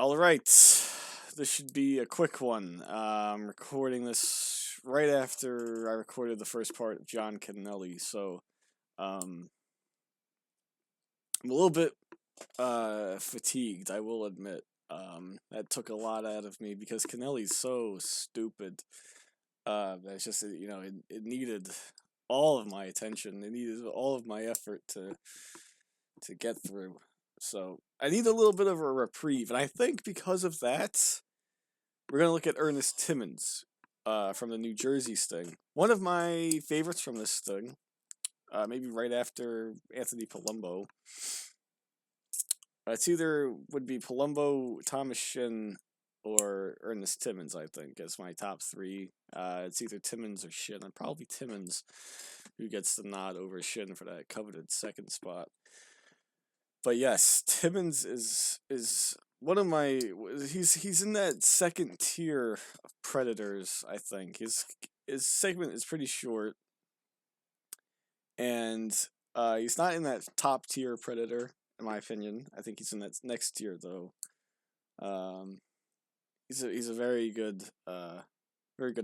All right, this should be a quick one. I'm recording this right after I recorded the first part of John Kennelly, so um, I'm a little bit fatigued, I will admit. That took a lot out of me because Kennelly's so stupid. It's just it needed all of my attention. It needed all of my effort to get through. So I need a little bit of a reprieve, and I think because of that, we're gonna look at Ernest Timmons, from the New Jersey sting. One of my favorites from this sting, maybe right after Anthony Palumbo. It's either would be Palumbo, Thomas Shin, or Ernest Timmons. I think as my top three. It's either Timmons or Shin, and probably Timmons, who gets the nod over Shin for that coveted second spot. But yes, Timmons is one of my he's in that second tier of predators. I think his segment is pretty short, and he's not in that top tier predator in my opinion. I think he's in that next tier though. He's a very good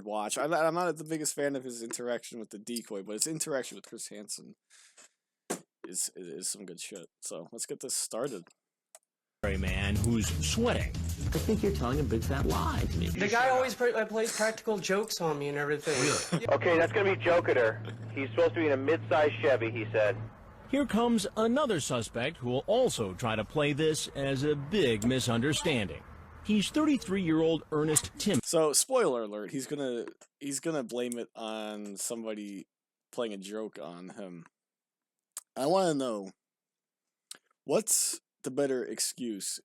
watch. I'm not the biggest fan of his interaction with the decoy, but his interaction with Chris Hansen is some good shit. So let's get this started. Man who's sweating. I think you're telling a big fat lie to me. The guy always plays practical jokes on me and everything. Really? Okay, that's gonna be Joker. He's supposed to be in a mid-sized Chevy, he said. Here comes another suspect who will also try to play this as a big misunderstanding. He's 33-year-old Ernest Timmons. So, spoiler alert, he's gonna blame it on somebody playing a joke on him. I want to know, what's the better excuse?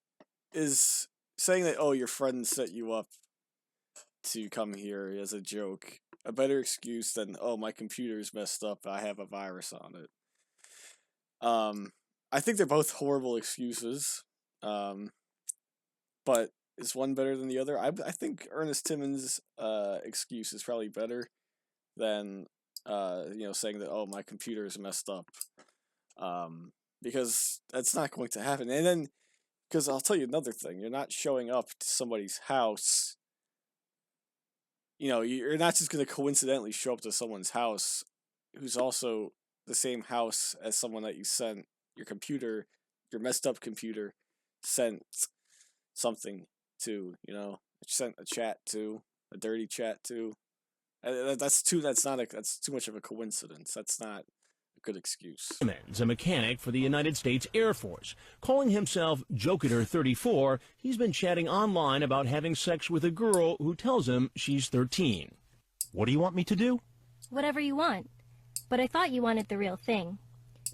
Is saying that, oh, your friend set you up to come here as a joke a better excuse than, oh, my computer's messed up, I have a virus on it? I think they're both horrible excuses, but is one better than the other? I think Ernest Timmons' excuse is probably better than saying that, oh, my computer is messed up, because that's not going to happen. And then, because I'll tell you another thing, you're not showing up to somebody's house. You're not just going to coincidentally show up to someone's house who's also the same house as someone that you sent your messed up computer sent something to, sent a chat to, a dirty chat to. That's too much of a coincidence. That's not a good excuse. Timmons, a mechanic for the United States Air Force. Calling himself Joker 34, he's been chatting online about having sex with a girl who tells him she's 13. What do you want me to do? Whatever you want. But I thought you wanted the real thing.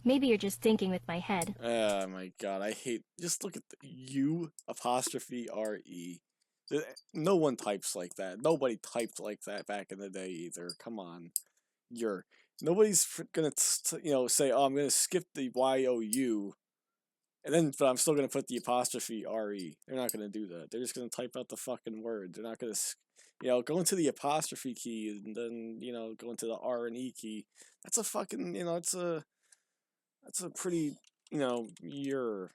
Maybe you're just thinking with my head. Oh my god, just look at the U apostrophe R-E. No one types like that. Nobody typed like that back in the day either. Come on. Nobody's gonna, say, oh, I'm gonna skip the Y-O-U, but I'm still gonna put the apostrophe R-E. They're not gonna do that. They're just gonna type out the fucking word. They're not gonna, go into the apostrophe key and then, go into the R and E key. That's a fucking, that's a pretty, Y-O-U-R-E.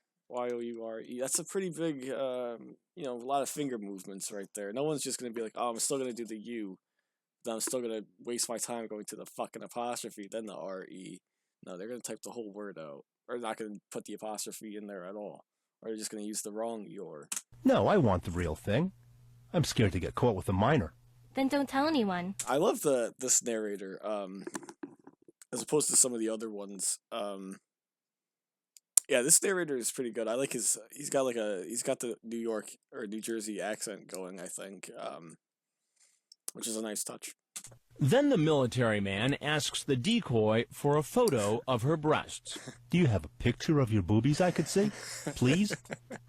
That's a pretty big, a lot of finger movements right there. No one's just going to be like, oh, I'm still going to do the U. Then I'm still going to waste my time going to the fucking apostrophe, then the R-E. No, they're going to type the whole word out. Or not going to put the apostrophe in there at all. Or they're just going to use the wrong your. No, I want the real thing. I'm scared to get caught with a minor. Then don't tell anyone. I love this narrator, as opposed to some of the other ones. Yeah, this narrator is pretty good. I like he's got the New York or New Jersey accent going, I think, which is a nice touch. Then the military man asks the decoy for a photo of her breasts. Do you have a picture of your boobies I could see? Please?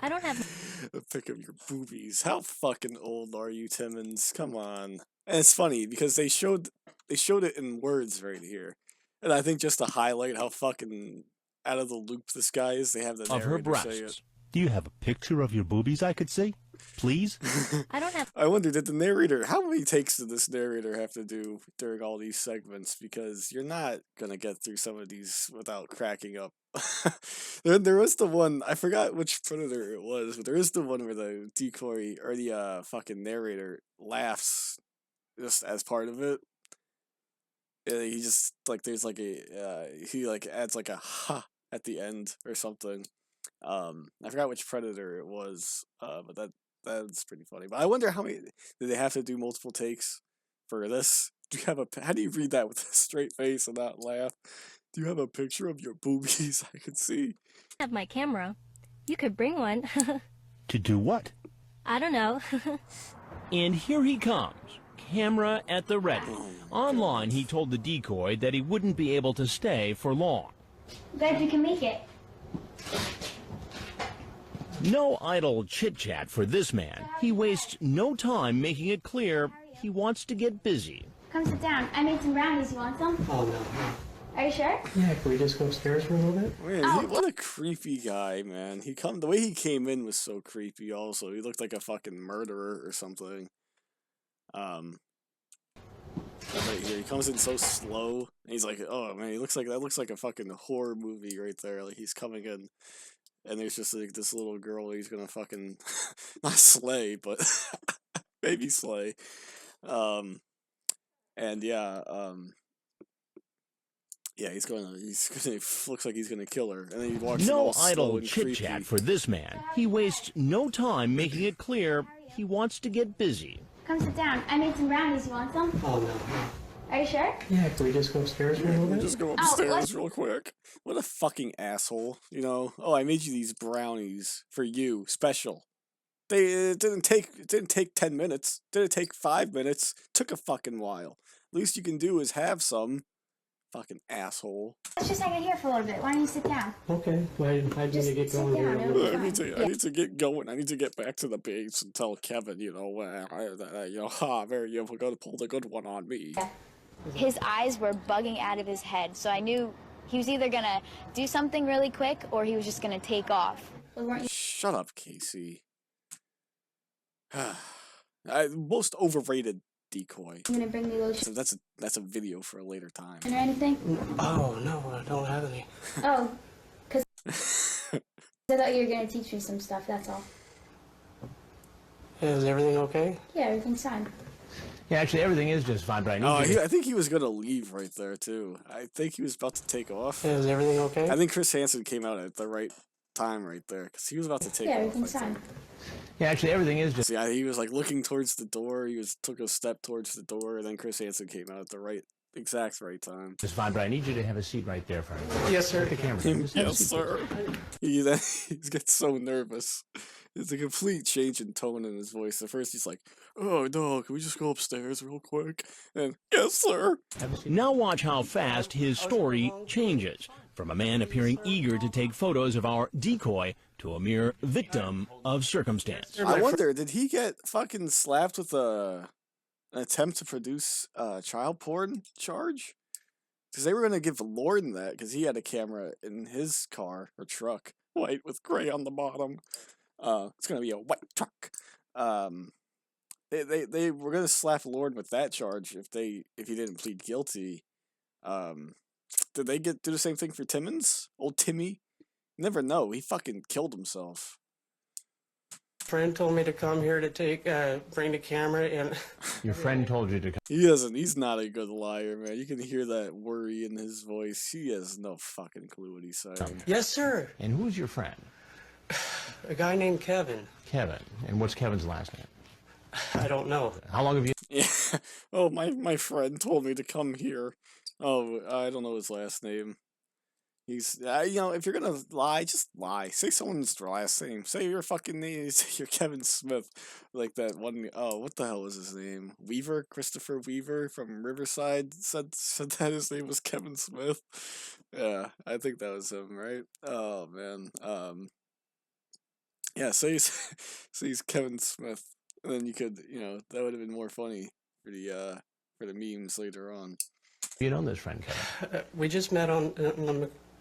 I don't have a pic of your boobies. How fucking old are you, Timmons? Come on. And it's funny because they showed it in words right here. And I think just to highlight how fucking out of the loop this guy is, they have the narrator of her breasts. say it. Do you have a picture of your boobies I could see? Please? I don't have. I wonder, how many takes did this narrator have to do during all these segments? Because you're not gonna get through some of these without cracking up there was the one, I forgot which predator it was, but there is the one where the decoy or the fucking narrator laughs just as part of it. He just like there's like he like adds like a ha at the end or something. I forgot which predator it was, but that's pretty funny. But I wonder how many did they have to do multiple takes for this? Do you have how do you read that with a straight face and not laugh? Do you have a picture of your boobies I can see? I have my camera. You could bring one. To do what? I don't know. And here he comes, camera at the ready. Online, he told the decoy that he wouldn't be able to stay for long. Glad you can make it. No idle chit-chat for this man. He wastes no time making it clear he wants to get busy. Come sit down. I made some brownies. You want some? Oh, no. Are you sure? Yeah, can we just go upstairs for a little bit? Man, what a creepy guy, man. The way he came in was so creepy also. He looked like a fucking murderer or something. Right here, he comes in so slow, and he's like, oh man, that looks like a fucking horror movie right there. Like he's coming in, and there's just like this little girl he's gonna fucking not slay, but maybe slay. And yeah, he's gonna looks like he's gonna kill her, and then he walks in all No slow idle and chit-chat creepy. for this man. He wastes no time making it clear he wants to get busy. Come sit down. I made some brownies. You want some? Oh, no. Are you sure? Yeah, can we just go upstairs for a little bit? Just go upstairs real quick. What a fucking asshole, you know? Oh, I made you these brownies for you, special. It didn't take 10 minutes. Didn't take 5 minutes. Took a fucking while. Least you can do is have some. Fucking asshole. Let's just hang out here for a little bit. Why don't you sit down? Okay. I need Just to get sit going down, here. it'll be I need fine. I need to get going. I need to get back to the base and tell Kevin, you know, there you go to pull the good one on me. His eyes were bugging out of his head, so I knew he was either gonna do something really quick or he was just gonna take off. Well, weren't you Shut up, Casey. Most overrated decoy. gonna bring me lotion So that's a video for a later time. or anything? Oh, no, I don't have any. Oh, because I thought you were gonna teach me some stuff. That's all. Is everything okay? Yeah, everything's fine. Yeah, actually, everything is just fine, but I need Oh, you. I think he was gonna leave right there too. I think he was about to take off. Is everything okay? I think Chris Hansen came out at the right time right there because he was about to take Yeah, off. everything's I think. fine. Yeah, actually, everything is just. Yeah, he was like looking towards the door. He took a step towards the door, and then Chris Hansen came out at the exact right time. Just fine, but I need you to have a seat right there for me. Yes, sir. The camera. Just have a Yes, seat, sir. He gets so nervous. It's a complete change in tone in his voice. At first, he's like, "Oh no, can we just go upstairs real quick?" And yes, sir. please. Have a seat. Now watch how fast his story changes. From a man appearing eager to take photos of our decoy to a mere victim of circumstance. I wonder, did he get fucking slapped with an attempt to produce child porn charge? Because they were gonna give Lauren that because he had a camera in his car or truck, white with gray on the bottom. It's gonna be a white truck. They were gonna slap Lauren with that charge if he didn't plead guilty. Did they do the same thing for Timmons? Old Timmy? You never know. He fucking killed himself. Friend told me to come here to bring the camera, and Your friend told you to come. He's not a good liar, man. You can hear that worry in his voice. He has no fucking clue what he's saying. yes, sir. And who's your friend? A guy named Kevin. Kevin. And what's Kevin's last name? I don't know. How long have you? Yeah. Oh, my friend told me to come here. Oh, I don't know his last name. He's, if you're gonna lie, just lie. Say someone's last name. Say your fucking name. Say you're Kevin Smith. Like that one, oh, what the hell was his name? Weaver? Christopher Weaver from Riverside said that his name was Kevin Smith. Yeah, I think that was him, right? Oh, man. Yeah, say he's Kevin Smith. And then you could, that would have been more funny for the memes later on. You known this friend, Kevin? We just met on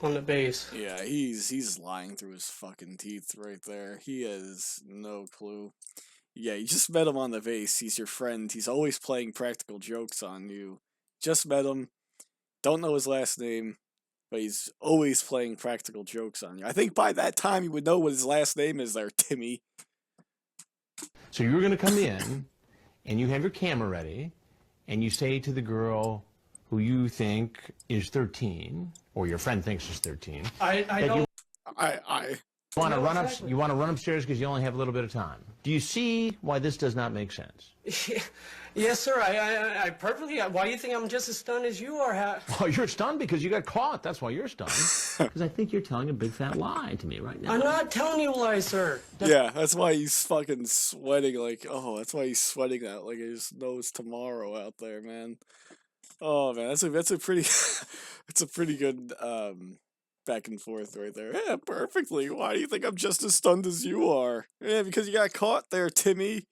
the base. Yeah, he's lying through his fucking teeth right there. He has no clue. Yeah, you just met him on the base. He's your friend. He's always playing practical jokes on you. Just met him. Don't know his last name. but he's always playing practical jokes on you. I think by that time you would know what his last name is there, Timmy. So you're going to come in, and you have your camera ready, and you say to the girl who you think is 13, or your friend thinks is 13, I don't. You want to run up. You want to run upstairs because you only have a little bit of time. Do you see why this does not make sense? Yes, sir. I perfectly. Why do you think I'm just as stunned as you are? Well, you're stunned because you got caught. That's why you're stunned. Because I think you're telling a big fat lie to me right now. I'm not telling you lies, sir. Yeah, that's why he's fucking sweating like, oh, that's why he's sweating out like he just knows tomorrow out there, man. Oh man, that's a pretty it's a pretty good back and forth right there. Yeah, perfectly. Why do you think I'm just as stunned as you are? Yeah, because you got caught there, Timmy.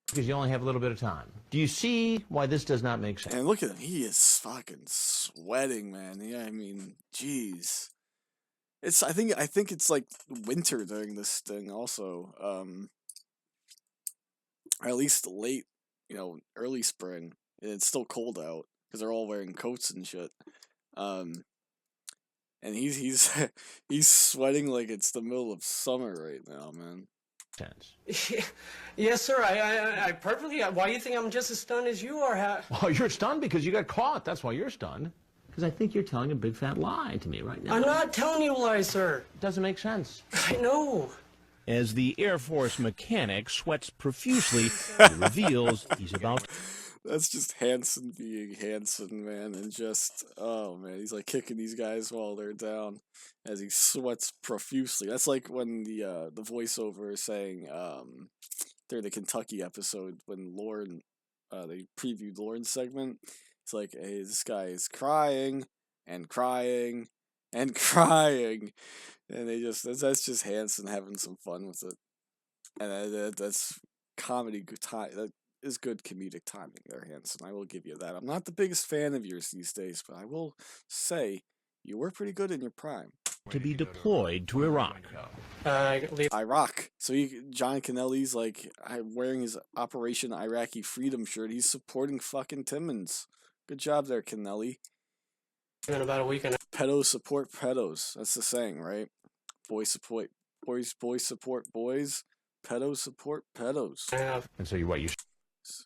Because you only have a little bit of time. Do you see why this does not make sense? And look at him, he is fucking sweating, man. Yeah, I mean, jeez. I think it's like winter during this thing also. Or at least late, early spring. And it's still cold out because they're all wearing coats and shit. And he's he's sweating like it's the middle of summer right now, man. Yes, sir. I perfectly. Why do you think I'm just as stunned as you are? Well, you're stunned because you got caught. That's why you're stunned. Because I think you're telling a big fat lie to me right now. I'm not telling you lies, sir. It doesn't make sense. I know. As the Air Force mechanic sweats profusely, he reveals he's about... That's just Hanson being Hanson, man, and just, oh man, he's like kicking these guys while they're down as he sweats profusely. That's like when the voiceover is saying, during the Kentucky episode, when Lauren, they previewed Lauren's segment, it's like, hey, this guy is crying, and crying, and crying, and that's just Hanson having some fun with it, and that's comedy time. That is good comedic timing there, Hanson. I will give you that. I'm not the biggest fan of yours these days, but I will say you were pretty good in your prime. To be deployed to Iraq. Iraq. So John Kennelly's like wearing his Operation Iraqi Freedom shirt. He's supporting fucking Timmons. Good job there, Kennelly. In about a week and Pedos support pedos. That's the saying, right? Boys support boys support boys. Pedos support pedos. And so you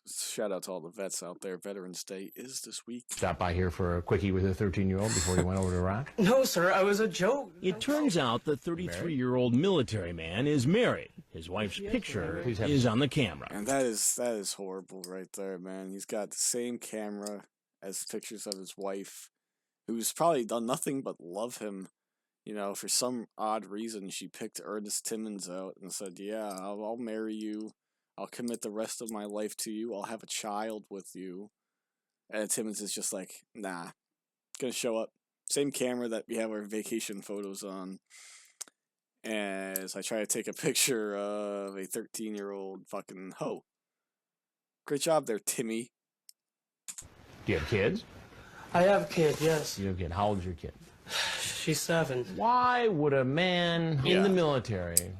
Shout out to all the vets out there. Veterans Day is this week. Stop by here for a quickie with a 13-year-old before you went over to Iraq? No, sir. I was a joke. It turns out the 33-year-old military man is married. His wife's picture is on the camera. And that is horrible right there, man. He's got the same camera as pictures of his wife, who's probably done nothing but love him. For some odd reason, she picked Ernest Timmons out and said, yeah, I'll marry you. I'll commit the rest of my life to you. I'll have a child with you. And Timmons is just like, nah. Gonna show up. Same camera that we have our vacation photos on. As I try to take a picture of a 13-year-old fucking hoe. Great job there, Timmy. Do you have kids? I have a kid, yes. You have a kid. How old is your kid? She's 7. Why would a man in the military,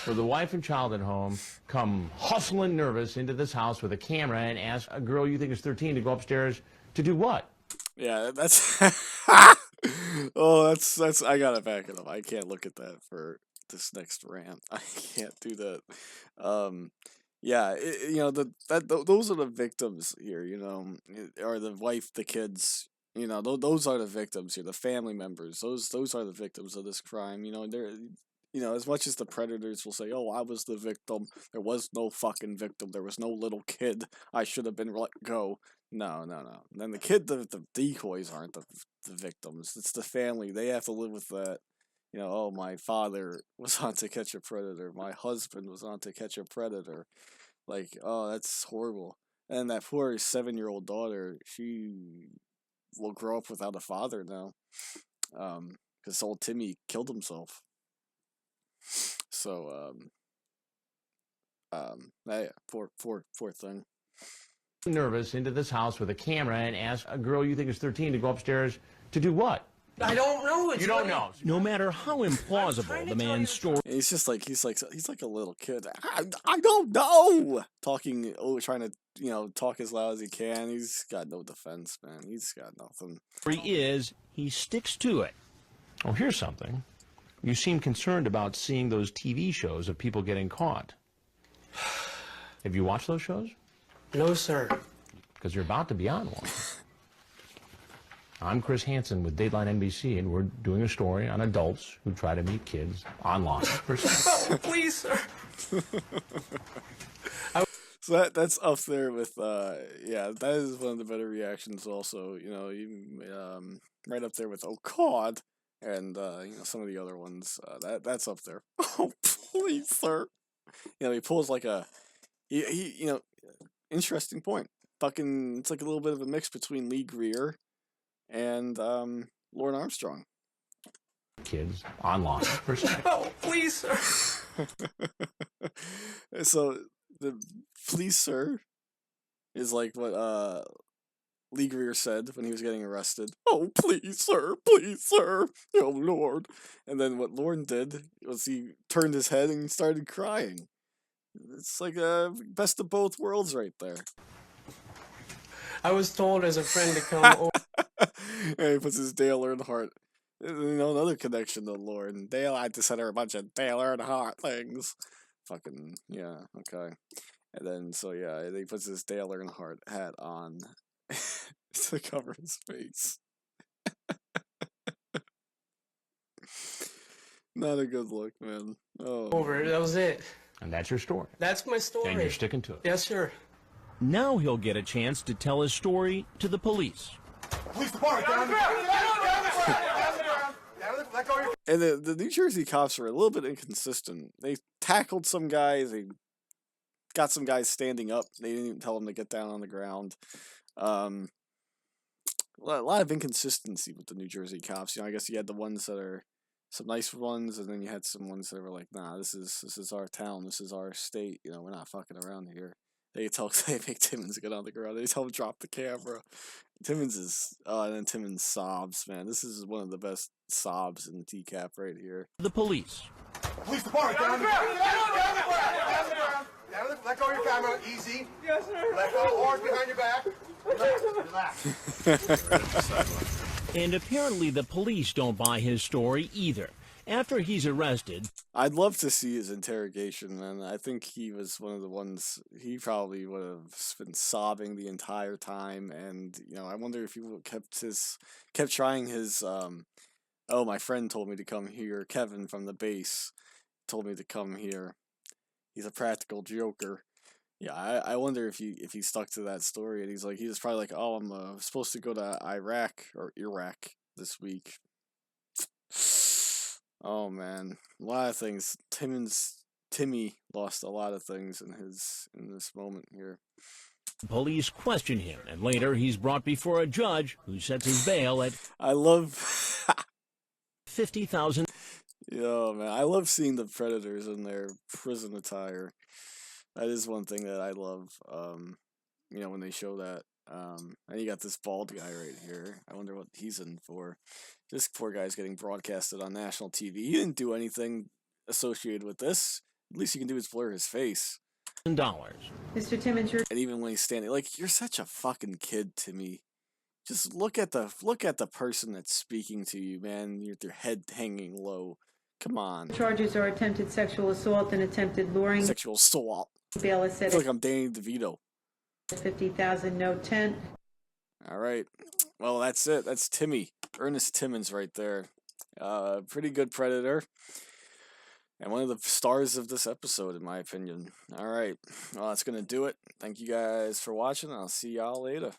with a wife and child at home, come hustling nervous into this house with a camera and ask a girl you think is 13 to go upstairs to do what? Yeah, that's... that's... I gotta back it up. I can't look at that for this next rant. I can't do that. Yeah, those are the victims here, or the wife, the kids... those are the victims here, the family members. Those are the victims of this crime. They're, as much as the predators will say, "Oh, I was the victim," there was no fucking victim. There was no little kid. I should have been let go. No. Then the decoys aren't the victims. It's the family. They have to live with that. Oh, my father was on To Catch a Predator. My husband was on To Catch a Predator. Like, oh, that's horrible. And that poor 7-year-old daughter, she will grow up without a father now, because old Timmy killed himself. So, poor thing. Nervous into this house with a camera and ask a girl you think is 13 to go upstairs to do what? I don't know. You don't know. No matter how implausible the man's story He's just like he's like a little kid. I don't know. Talking, trying to talk as loud as he can. He's got no defense, man. He's got nothing. is, he sticks to it. Oh, here's something. You seem concerned about seeing those TV shows of people getting caught. Have you watched those shows? No, sir. Because you're about to be on one. I'm Chris Hansen with Dateline NBC, and we're doing a story on adults who try to meet kids online. Oh, please, sir. So that's up there with yeah, that is one of the better reactions. Also, even right up there with "Oh God," and some of the other ones. That's up there. Oh please, sir. He pulls like a he interesting point. Fucking, it's like a little bit of a mix between Lee Greer and Lauren Armstrong. Kids online. Oh, please, sir. So the "please, sir" is like what Lee Greer said when he was getting arrested. Oh, please, sir, please, sir. Oh, Lord. And then what Lauren did was he turned his head and started crying. It's like a best of both worlds right there. I was told as a friend to come over. And he puts his Dale Earnhardt. Another connection to Lauren. Dale had to send her a bunch of Dale Earnhardt things. Fucking, yeah, okay. And then, so yeah, he puts his Dale Earnhardt hat on to cover his face. Not a good look, man. Oh. Over. That was it. And that's your story. That's my story. And you're sticking to it. Yes, sir. Now he'll get a chance to tell his story to the police. Police department, down the ground. And the New Jersey cops were a little bit inconsistent. They tackled some guys. They got some guys standing up. They didn't even tell them to get down on the ground. A lot of inconsistency with the New Jersey cops. I guess you had the ones that are some nice ones, and then you had some ones that were like, "Nah, this is our town. This is our state. We're not fucking around here." They make Timmons get on the ground. They tell him drop the camera. Timmons is, and then Timmons sobs, man. This is one of the best sobs in the TCAP right here. The police. Police department, down the ground. Let go of your camera, easy. Yes, sir. Let go, arms behind your back. Relax. And apparently the police don't buy his story either. After he's arrested, I'd love to see his interrogation, and I think he was one of the ones. He probably would have been sobbing the entire time, and I wonder if he kept trying his. Oh, my friend told me to come here. Kevin from the base told me to come here. He's a practical joker. Yeah, I wonder if he stuck to that story, and he was probably like, oh, I'm supposed to go to Iraq this week. Oh man, a lot of things. Timmy lost a lot of things in this moment here. Police question him, and later he's brought before a judge who sets his bail at $50,000. Yo, man, I love seeing the Predators in their prison attire. That is one thing that I love. When they show that. And you got this bald guy right here. I wonder what he's in for. This poor guy's getting broadcasted on national TV. He didn't do anything associated with this. At least you can do is blur his face. Mr. Timmons, and even when he's standing, you're such a fucking kid to me. Just look at the person that's speaking to you, man. With your head hanging low. Come on. Charges are attempted sexual assault and attempted luring. Sexual assault. Bail is set. I feel like I'm Danny DeVito. 50,000, no tent. All right. Well, that's it. That's Ernest Timmons right there. Pretty good Predator. And one of the stars of this episode, in my opinion. All right. Well, that's going to do it. Thank you guys for watching. I'll see y'all later.